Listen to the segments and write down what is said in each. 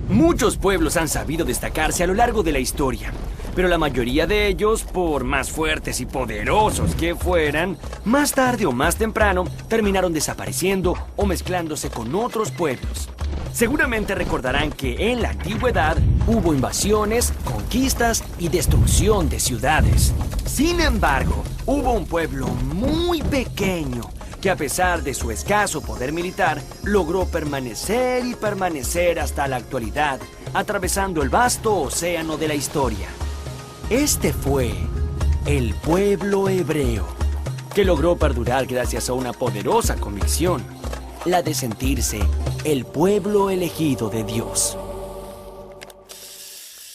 Muchos pueblos han sabido destacarse a lo largo de la historia, pero la mayoría de ellos, por más fuertes y poderosos que fueran, más tarde o más temprano terminaron desapareciendo o mezclándose con otros pueblos. Seguramente recordarán que en la antigüedad hubo invasiones, conquistas y destrucción de ciudades. Sin embargo, hubo un pueblo muy pequeño que a pesar de su escaso poder militar, logró permanecer y permanecer hasta la actualidad, atravesando el vasto océano de la historia. Este fue el pueblo hebreo, que logró perdurar gracias a una poderosa convicción, la de sentirse el pueblo elegido de Dios.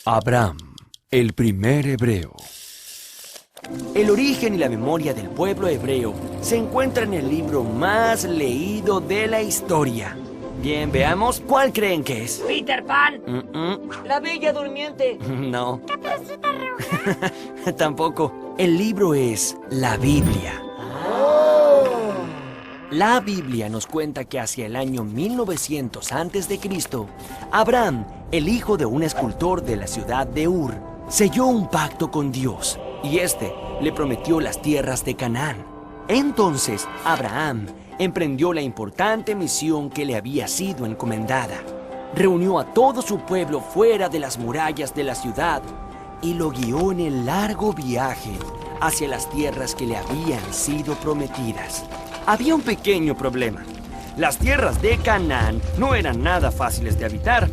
Abraham, el primer hebreo. El origen y la memoria del pueblo hebreo se encuentra en el libro más leído de la historia. Bien, veamos, ¿cuál creen que es? Peter Pan. La Bella Durmiente. No. Caperucita Roja. Tampoco. El libro es la Biblia. La Biblia nos cuenta que hacia el año 1900 a.C., Abraham, el hijo de un escultor de la ciudad de Ur, selló un pacto con Dios y este le prometió las tierras de Canaán. Entonces, Abraham emprendió la importante misión que le había sido encomendada. Reunió a todo su pueblo fuera de las murallas de la ciudad y lo guió en el largo viaje hacia las tierras que le habían sido prometidas. Había un pequeño problema. Las tierras de Canaán no eran nada fáciles de habitar.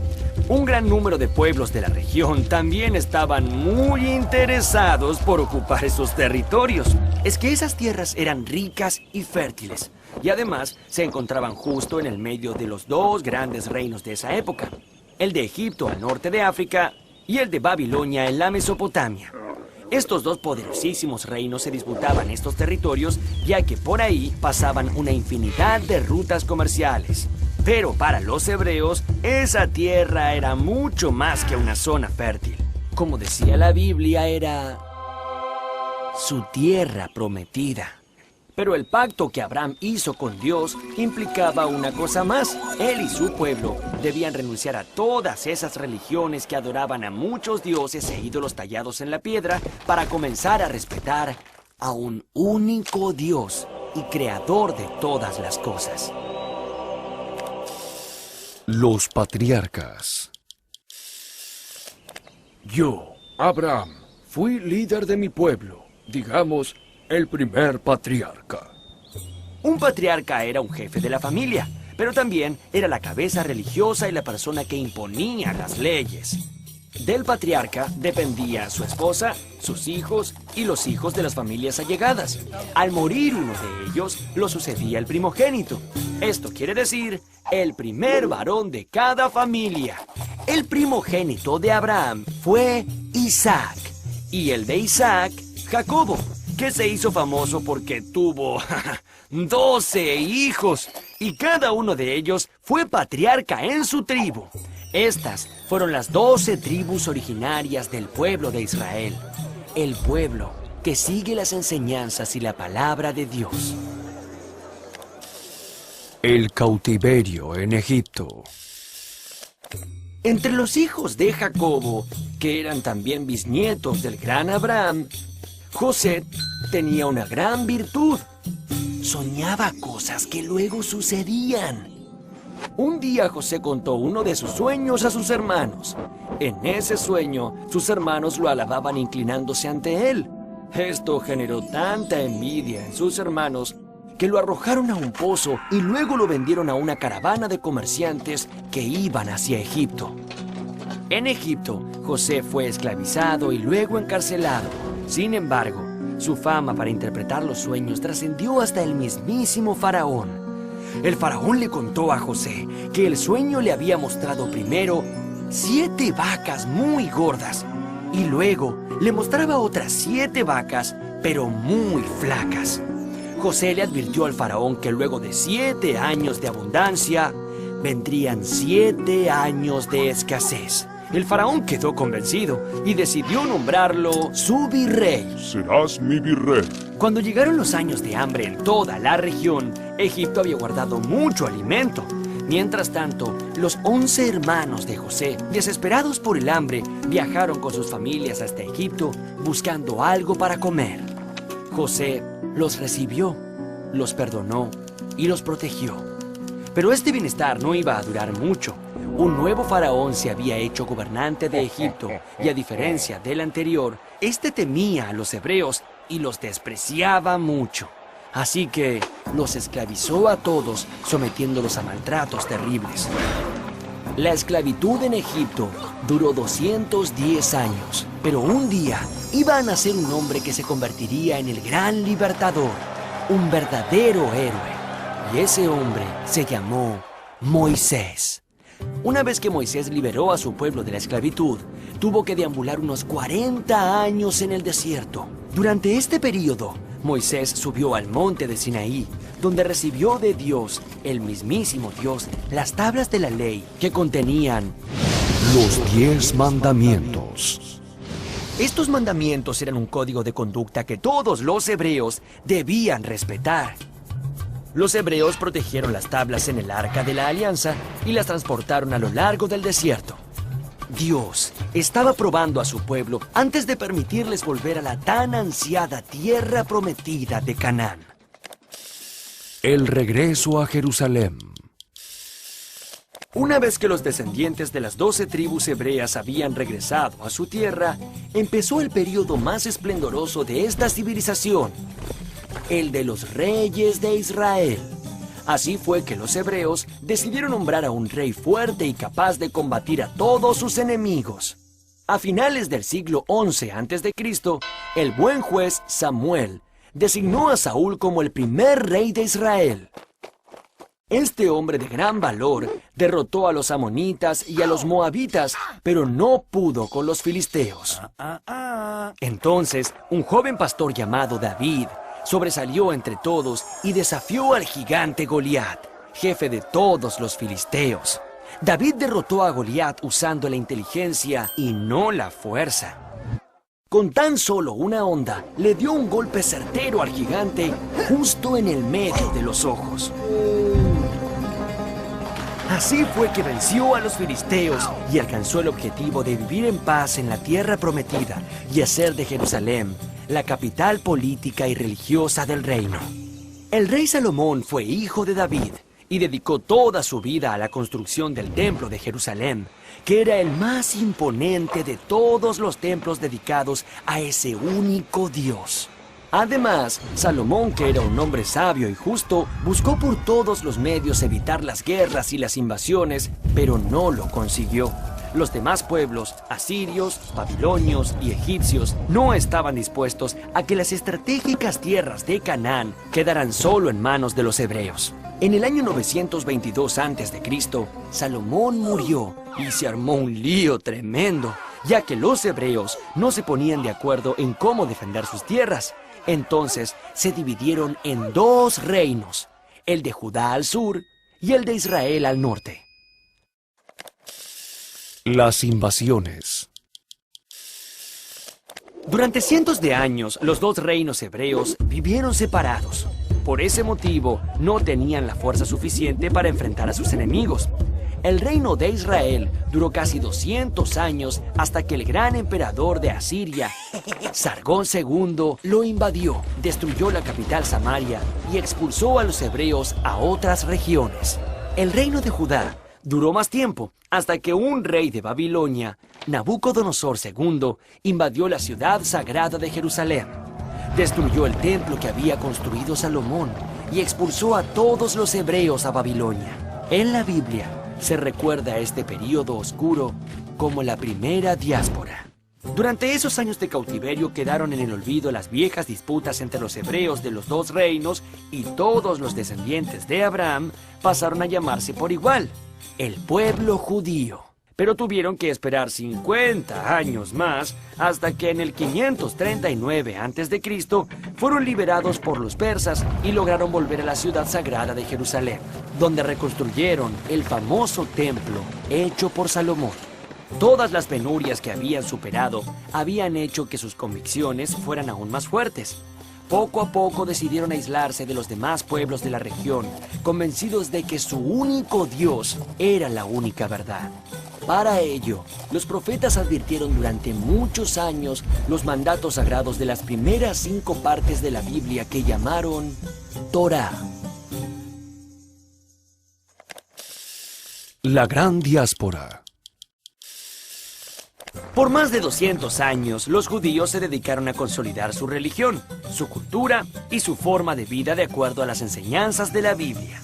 Un gran número de pueblos de la región también estaban muy interesados por ocupar esos territorios. Es que esas tierras eran ricas y fértiles, y además se encontraban justo en el medio de los dos grandes reinos de esa época, el de Egipto al norte de África y el de Babilonia en la Mesopotamia. Estos dos poderosísimos reinos se disputaban estos territorios, ya que por ahí pasaban una infinidad de rutas comerciales. Pero para los hebreos, esa tierra era mucho más que una zona fértil. Como decía la Biblia, era su tierra prometida. Pero el pacto que Abraham hizo con Dios implicaba una cosa más. Él y su pueblo debían renunciar a todas esas religiones que adoraban a muchos dioses e ídolos tallados en la piedra para comenzar a respetar a un único Dios y creador de todas las cosas. Los patriarcas. Yo, Abraham, fui líder de mi pueblo, digamos, el primer patriarca. Un patriarca era un jefe de la familia, pero también era la cabeza religiosa y la persona que imponía las leyes. Del patriarca dependía su esposa, sus hijos y los hijos de las familias allegadas. Al morir uno de ellos, lo sucedía el primogénito. Esto quiere decir, el primer varón de cada familia. El primogénito de Abraham fue Isaac, y el de Isaac, Jacobo, que se hizo famoso porque tuvo 12 hijos, y cada uno de ellos fue patriarca en su tribu. Estas fueron las 12 tribus originarias del pueblo de Israel, el pueblo que sigue las enseñanzas y la palabra de Dios. El cautiverio en Egipto. Entre los hijos de Jacobo, que eran también bisnietos del gran Abraham, José tenía una gran virtud. Soñaba cosas que luego sucedían. Un día José contó uno de sus sueños a sus hermanos. En ese sueño, sus hermanos lo alababan inclinándose ante él. Esto generó tanta envidia en sus hermanos que lo arrojaron a un pozo y luego lo vendieron a una caravana de comerciantes que iban hacia Egipto. En Egipto, José fue esclavizado y luego encarcelado. Sin embargo, su fama para interpretar los sueños trascendió hasta el mismísimo faraón. El faraón le contó a José que el sueño le había mostrado primero 7 vacas muy gordas y luego le mostraba otras 7 vacas, pero muy flacas. José le advirtió al faraón que luego de 7 años de abundancia, vendrían 7 años de escasez. El faraón quedó convencido y decidió nombrarlo su virrey. Serás mi virrey. Cuando llegaron los años de hambre en toda la región, Egipto había guardado mucho alimento. Mientras tanto, los 11 hermanos de José, desesperados por el hambre, viajaron con sus familias hasta Egipto buscando algo para comer. José los recibió, los perdonó y los protegió. Pero este bienestar no iba a durar mucho. Un nuevo faraón se había hecho gobernante de Egipto y, a diferencia del anterior, este temía a los hebreos y los despreciaba mucho. Así que los esclavizó a todos, sometiéndolos a maltratos terribles. La esclavitud en Egipto duró 210 años, pero un día iba a nacer un hombre que se convertiría en el gran libertador, un verdadero héroe. Y ese hombre se llamó Moisés. Una vez que Moisés liberó a su pueblo de la esclavitud, tuvo que deambular unos 40 años en el desierto. Durante este periodo, Moisés subió al monte de Sinaí, donde recibió de Dios, el mismísimo Dios, las tablas de la ley que contenían Los 10 mandamientos. Estos mandamientos eran un código de conducta que todos los hebreos debían respetar. Los hebreos protegieron las tablas en el Arca de la Alianza y las transportaron a lo largo del desierto. Dios estaba probando a su pueblo antes de permitirles volver a la tan ansiada tierra prometida de Canaán. El regreso a Jerusalén. Una vez que los descendientes de las 12 tribus hebreas habían regresado a su tierra, empezó el periodo más esplendoroso de esta civilización, el de los reyes de Israel. Así fue que los hebreos decidieron nombrar a un rey fuerte y capaz de combatir a todos sus enemigos. A finales del siglo XI a.C., el buen juez Samuel designó a Saúl como el primer rey de Israel. Este hombre de gran valor derrotó a los amonitas y a los moabitas, pero no pudo con los filisteos. Entonces, un joven pastor llamado David sobresalió entre todos y desafió al gigante Goliat, jefe de todos los filisteos. David derrotó a Goliat usando la inteligencia y no la fuerza. Con tan solo una honda, le dio un golpe certero al gigante justo en el medio de los ojos. Así fue que venció a los filisteos y alcanzó el objetivo de vivir en paz en la tierra prometida y hacer de Jerusalén la capital política y religiosa del reino. El rey Salomón fue hijo de David y dedicó toda su vida a la construcción del templo de Jerusalén, que era el más imponente de todos los templos dedicados a ese único Dios. Además, Salomón, que era un hombre sabio y justo, buscó por todos los medios evitar las guerras y las invasiones, pero no lo consiguió. Los demás pueblos, asirios, babilonios y egipcios, no estaban dispuestos a que las estratégicas tierras de Canaán quedaran solo en manos de los hebreos. En el año 922 a.C., Salomón murió y se armó un lío tremendo, ya que los hebreos no se ponían de acuerdo en cómo defender sus tierras. Entonces se dividieron en 2 reinos, el de Judá al sur y el de Israel al norte. Las invasiones. Durante cientos de años, los 2 reinos hebreos vivieron separados. Por ese motivo, no tenían la fuerza suficiente para enfrentar a sus enemigos. El reino de Israel duró casi 200 años hasta que el gran emperador de Asiria, Sargón II, lo invadió, destruyó la capital Samaria y expulsó a los hebreos a otras regiones. El reino de Judá duró más tiempo, hasta que un rey de Babilonia, Nabucodonosor II, invadió la ciudad sagrada de Jerusalén. Destruyó el templo que había construido Salomón y expulsó a todos los hebreos a Babilonia. En la Biblia se recuerda este período oscuro como la primera diáspora. Durante esos años de cautiverio quedaron en el olvido las viejas disputas entre los hebreos de los 2 reinos y todos los descendientes de Abraham pasaron a llamarse por igual el pueblo judío. pero tuvieron que esperar 50 años más hasta que en el 539 a.C. fueron liberados por los persas y lograron volver a la ciudad sagrada de Jerusalén, donde reconstruyeron el famoso templo hecho por Salomón. Todas las penurias que habían superado habían hecho que sus convicciones fueran aún más fuertes. Poco a poco decidieron aislarse de los demás pueblos de la región, convencidos de que su único Dios era la única verdad. Para ello, los profetas advirtieron durante muchos años los mandatos sagrados de las primeras 5 partes de la Biblia que llamaron Torá. La gran diáspora. Por más de 200 años, los judíos se dedicaron a consolidar su religión, su cultura y su forma de vida de acuerdo a las enseñanzas de la Biblia.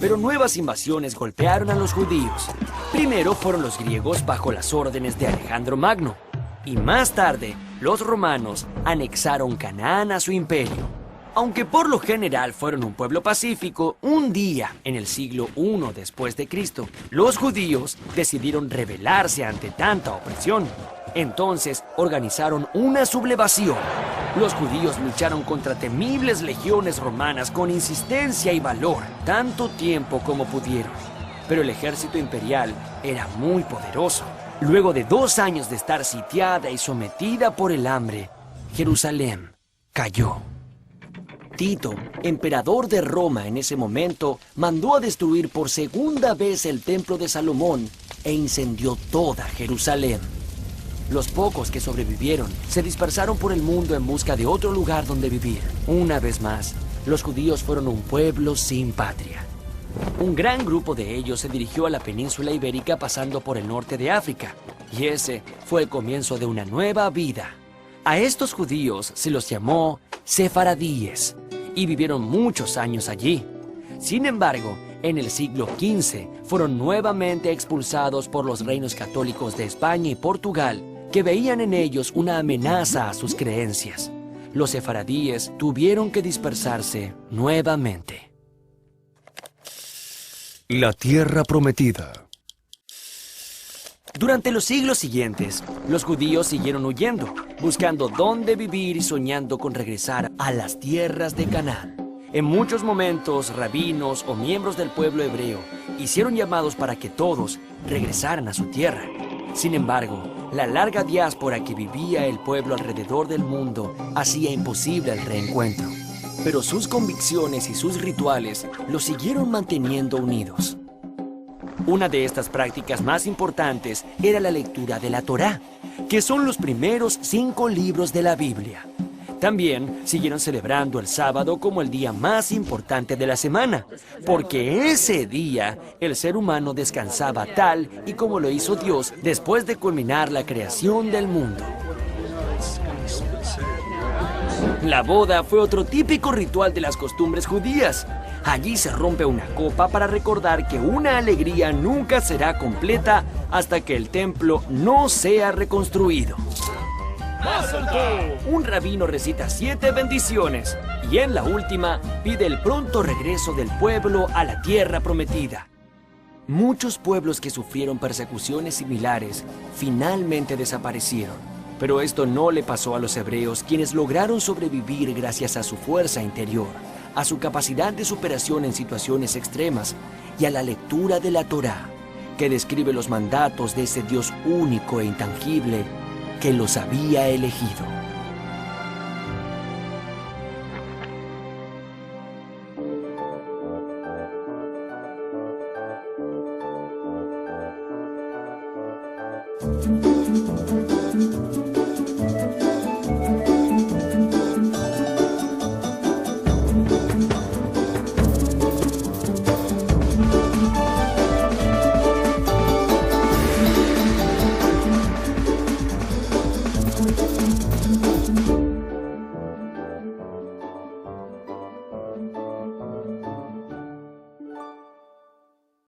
Pero nuevas invasiones golpearon a los judíos. Primero fueron los griegos bajo las órdenes de Alejandro Magno, y más tarde los romanos anexaron Canaán a su imperio. Aunque por lo general fueron un pueblo pacífico, un día en el siglo I después de Cristo, los judíos decidieron rebelarse ante tanta opresión. Entonces organizaron una sublevación. Los judíos lucharon contra temibles legiones romanas con insistencia y valor, tanto tiempo como pudieron. Pero el ejército imperial era muy poderoso. Luego de 2 años de estar sitiada y sometida por el hambre, Jerusalén cayó. Tito, emperador de Roma en ese momento, mandó a destruir por segunda vez el templo de Salomón e incendió toda Jerusalén. Los pocos que sobrevivieron se dispersaron por el mundo en busca de otro lugar donde vivir. Una vez más, los judíos fueron un pueblo sin patria. Un gran grupo de ellos se dirigió a la península ibérica pasando por el norte de África, y ese fue el comienzo de una nueva vida. A estos judíos se los llamó sefaradíes, y vivieron muchos años allí. Sin embargo, en el siglo XV fueron nuevamente expulsados por los reinos católicos de España y Portugal, que veían en ellos una amenaza a sus creencias. Los sefaradíes tuvieron que dispersarse nuevamente. La tierra prometida. Durante los siglos siguientes, los judíos siguieron huyendo, buscando dónde vivir y soñando con regresar a las tierras de Canaán. En muchos momentos, rabinos o miembros del pueblo hebreo hicieron llamados para que todos regresaran a su tierra. Sin embargo, la larga diáspora que vivía el pueblo alrededor del mundo hacía imposible el reencuentro. Pero sus convicciones y sus rituales los siguieron manteniendo unidos. Una de estas prácticas más importantes era la lectura de la Torá, que son los primeros 5 libros de la Biblia. También siguieron celebrando el sábado como el día más importante de la semana, porque ese día el ser humano descansaba tal y como lo hizo Dios después de culminar la creación del mundo. La boda fue otro típico ritual de las costumbres judías. Allí se rompe una copa para recordar que una alegría nunca será completa hasta que el templo no sea reconstruido. Un rabino recita 7 bendiciones y en la última pide el pronto regreso del pueblo a la tierra prometida. Muchos pueblos que sufrieron persecuciones similares finalmente desaparecieron, pero esto no le pasó a los hebreos, quienes lograron sobrevivir gracias a su fuerza interior, a su capacidad de superación en situaciones extremas y a la lectura de la Torá, que describe los mandatos de ese Dios único e intangible que los había elegido.